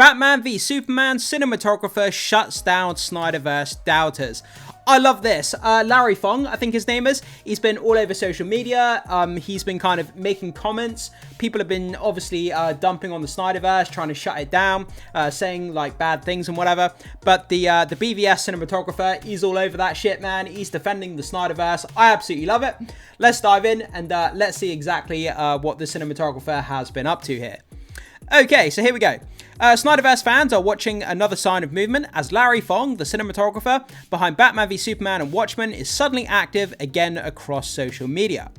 Batman v Superman cinematographer shuts down SnyderVerse doubters. I love this. Larry Fong, I think his name is. He's been all over social media. He's been kind of making comments. People have been obviously dumping on the SnyderVerse, trying to shut it down, saying like bad things and whatever. But the BvS Cinematographer, he's all over that shit, man. He's defending the SnyderVerse. I absolutely love it. Let's dive in and let's see exactly what the cinematographer has been up to here. Okay, so here we go. SnyderVerse fans are watching another sign of movement as Larry Fong, the cinematographer behind Batman v Superman and Watchmen, is suddenly active again across social media.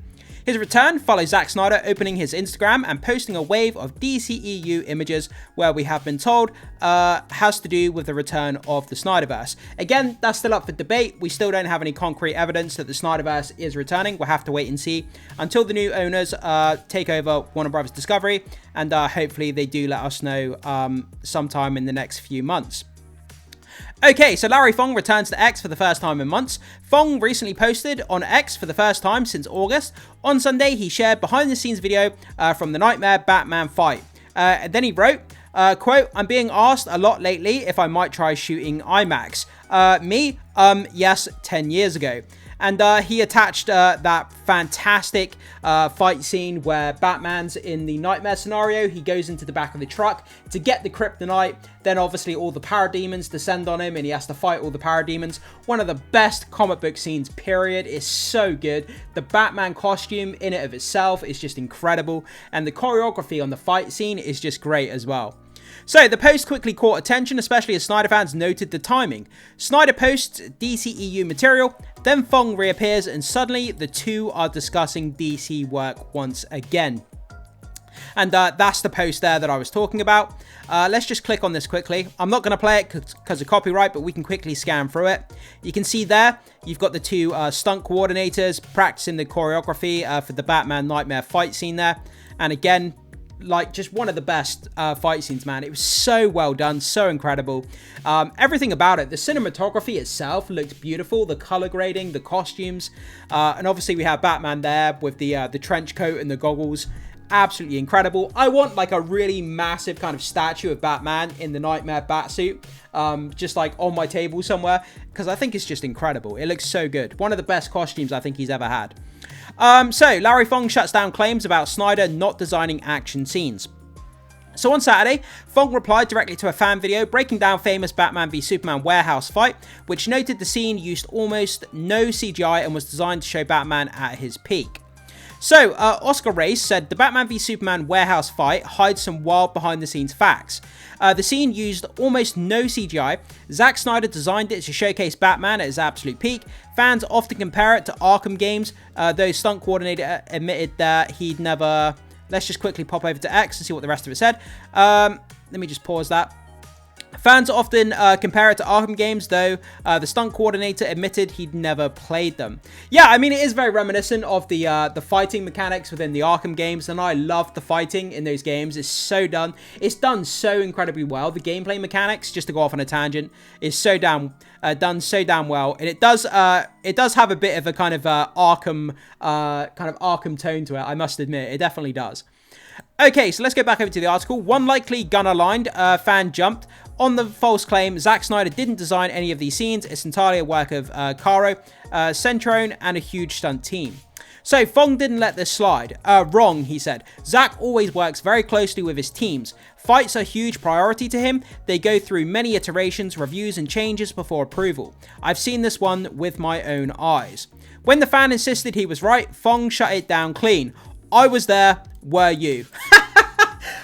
His return follows Zack Snyder opening his Instagram and posting a wave of DCEU images where we have been told has to do with the return of the SnyderVerse. Again, that's still up for debate. We still don't have any concrete evidence that the SnyderVerse is returning. We'll have to wait and see until the new owners take over Warner Bros. Discovery, and hopefully they do let us know sometime in the next few months. Okay, so Larry Fong returns to X for the first time in months. Fong recently posted on X for the first time since August. On Sunday, he shared behind-the-scenes video from the Knightmare Batman fight. And then he wrote, quote, "I'm being asked a lot lately if I might try shooting IMAX. Yes, 10 years ago." And he attached that fantastic fight scene where Batman's in the Knightmare scenario. He goes into the back of the truck to get the kryptonite. Then obviously all the parademons descend on him and he has to fight all the parademons. One of the best comic book scenes, period. It's so good. The Batman costume in it of itself is just incredible. And the choreography on the fight scene is just great as well. So, the post quickly caught attention, especially as Snyder fans noted the timing. Snyder posts DCEU material, then Fong reappears, and suddenly the two are discussing DC work once again. And that's the post there that I was talking about. Let's just click on this quickly. I'm not going to play it because of copyright, but we can quickly scan through it. You can see there, you've got the two stunt coordinators practicing the choreography for the Batman Knightmare fight scene there. And again, like just one of the best fight scenes, man. It was so well done, so incredible. Everything about it, the cinematography itself looked beautiful, the color grading, the costumes, and obviously we have Batman there with the trench coat and the goggles. Absolutely incredible. I want like a really massive kind of statue of Batman in the Knightmare batsuit, just like on my table somewhere, because I think it's just incredible. It looks so good. One of the best costumes I think he's ever had. So Larry Fong shuts down claims about Snyder not designing action scenes. So on Saturday, Fong replied directly to a fan video breaking down famous Batman v Superman warehouse fight, which noted the scene used almost no CGI and was designed to show Batman at his peak. So, Oscar Race said the Batman v Superman warehouse fight hides some wild behind-the-scenes facts. The scene used almost no CGI. Zack Snyder designed it to showcase Batman at his absolute peak. Fans often compare it to Arkham games, though stunt coordinator admitted that he'd never... Let's just quickly pop over to X and see what the rest of it said. Let me just pause that. Fans often compare it to Arkham games, though the stunt coordinator admitted he'd never played them. Yeah, I mean, it is very reminiscent of the fighting mechanics within the Arkham games, and I love the fighting in those games. It's so done. It's done so incredibly well. The gameplay mechanics, just to go off on a tangent, is so done so damn well, and it does have a bit of a kind of Arkham tone to it. I must admit, it definitely does. Okay, so let's go back over to the article. One likely gun-aligned fan jumped on the false claim Zack Snyder didn't design any of these scenes. It's entirely a work of Caro, Centrone, and a huge stunt team. So Fong didn't let this slide. Wrong, he said. Zack always works very closely with his teams. Fights are a huge priority to him. They go through many iterations, reviews, and changes before approval. I've seen this one with my own eyes. When the fan insisted he was right, Fong shut it down clean. I was there, were you?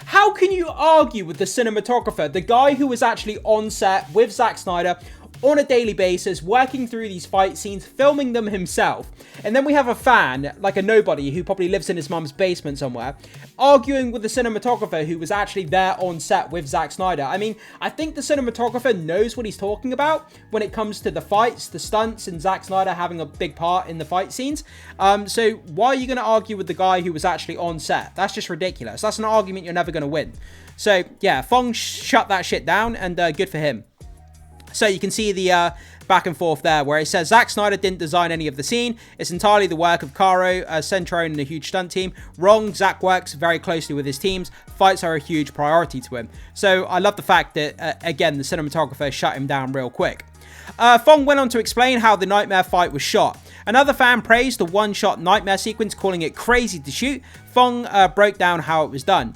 How can you argue with the cinematographer, the guy who was actually on set with Zack Snyder on a daily basis, working through these fight scenes, filming them himself, and then we have a fan, like a nobody, who probably lives in his mum's basement somewhere, arguing with the cinematographer who was actually there on set with Zack Snyder. I mean, I think the cinematographer knows what he's talking about when it comes to the fights, the stunts, and Zack Snyder having a big part in the fight scenes. So why are you going to argue with the guy who was actually on set? That's just ridiculous. That's an argument you're never going to win. So yeah, Fong shut that shit down, and good for him. So you can see the back and forth there, where it says Zack Snyder didn't design any of the scene. It's entirely the work of Caro, Centrone, and a huge stunt team. Wrong. Zack works very closely with his teams. Fights are a huge priority to him. So I love the fact that, again, the cinematographer shut him down real quick. Fong went on to explain how the Knightmare fight was shot. Another fan praised the one-shot Knightmare sequence, calling it crazy to shoot. Fong broke down how it was done.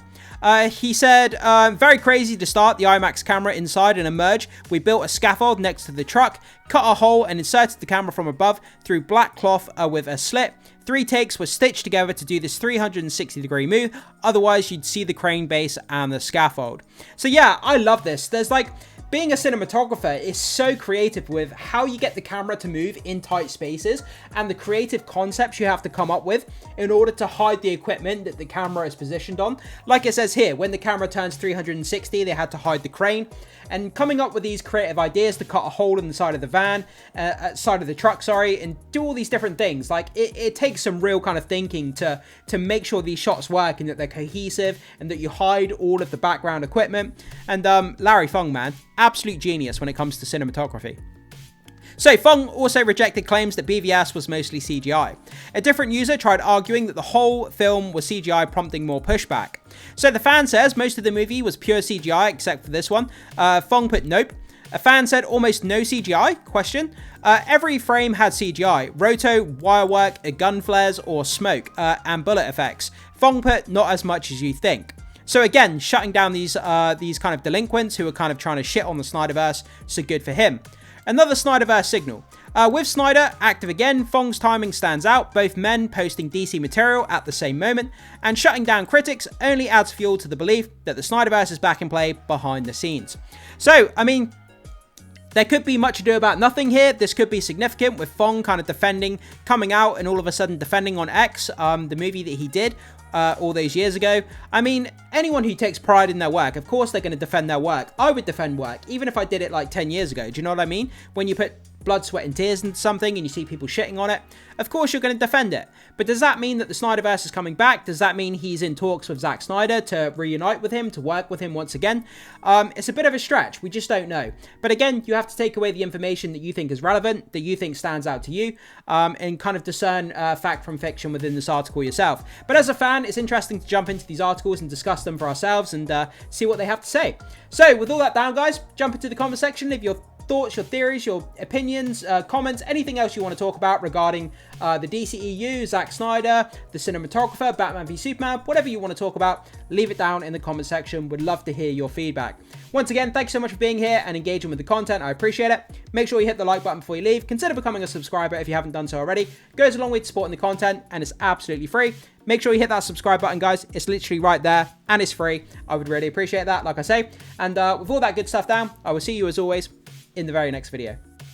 He said, very crazy to start the IMAX camera inside and emerge. We built a scaffold next to the truck, cut a hole and inserted the camera from above through black cloth with a slit. 3 takes were stitched together to do this 360-degree move. Otherwise, you'd see the crane base and the scaffold. So yeah, I love this. There's like... Being a cinematographer is so creative with how you get the camera to move in tight spaces and the creative concepts you have to come up with in order to hide the equipment that the camera is positioned on. Like it says here, when the camera turns 360, they had to hide the crane. And coming up with these creative ideas to cut a hole in the side of the van, side of the truck, sorry, and do all these different things. Like, it takes some real kind of thinking to make sure these shots work and that they're cohesive and that you hide all of the background equipment. And Larry Fong, man, absolute genius when it comes to cinematography. So, Fong also rejected claims that BvS was mostly CGI. A different user tried arguing that the whole film was CGI, prompting more pushback. So, the fan says most of the movie was pure CGI except for this one. Fong put nope. A fan said almost no CGI? Question. Every frame had CGI. Roto, wirework, gun flares, or smoke, and bullet effects. Fong put not as much as you think. So again, shutting down these kind of delinquents who are kind of trying to shit on the SnyderVerse, so good for him. Another SnyderVerse signal. With Snyder active again, Fong's timing stands out, both men posting DC material at the same moment, and shutting down critics only adds fuel to the belief that the SnyderVerse is back in play behind the scenes. So, I mean, there could be much ado about nothing here. This could be significant with Fong kind of defending, coming out and all of a sudden defending on X, the movie that he did all those years ago. I mean, anyone who takes pride in their work, of course they're going to defend their work. I would defend work, even if I did it like 10 years ago. Do you know what I mean? When you put blood, sweat and tears into something and you see people shitting on it, of course you're going to defend it. But does that mean that the SnyderVerse is coming back? Does that mean he's in talks with Zack Snyder to reunite with him, to work with him once again? It's a bit of a stretch. We just don't know. But again, you have to take away the information that you think is relevant, that you think stands out to you, and kind of discern fact from fiction within this article yourself. But as a fan, it's interesting to jump into these articles and discuss them for ourselves and see what they have to say. So with all that down, guys, jump into the comment section. Leave your thoughts, your theories, your opinions, comments, anything else you want to talk about regarding the DCEU, Zack Snyder, the cinematographer, Batman v Superman, whatever you want to talk about, leave it down in the comment section. Would love to hear your feedback. Once again, thanks so much for being here and engaging with the content. I appreciate it. Make sure you hit the like button before you leave. Consider becoming a subscriber if you haven't done so already. Goes a long way to supporting the content and it's absolutely free. Make sure you hit that subscribe button, guys. It's literally right there and it's free. I would really appreciate that, like I say. And with all that good stuff down, I will see you as always in the very next video.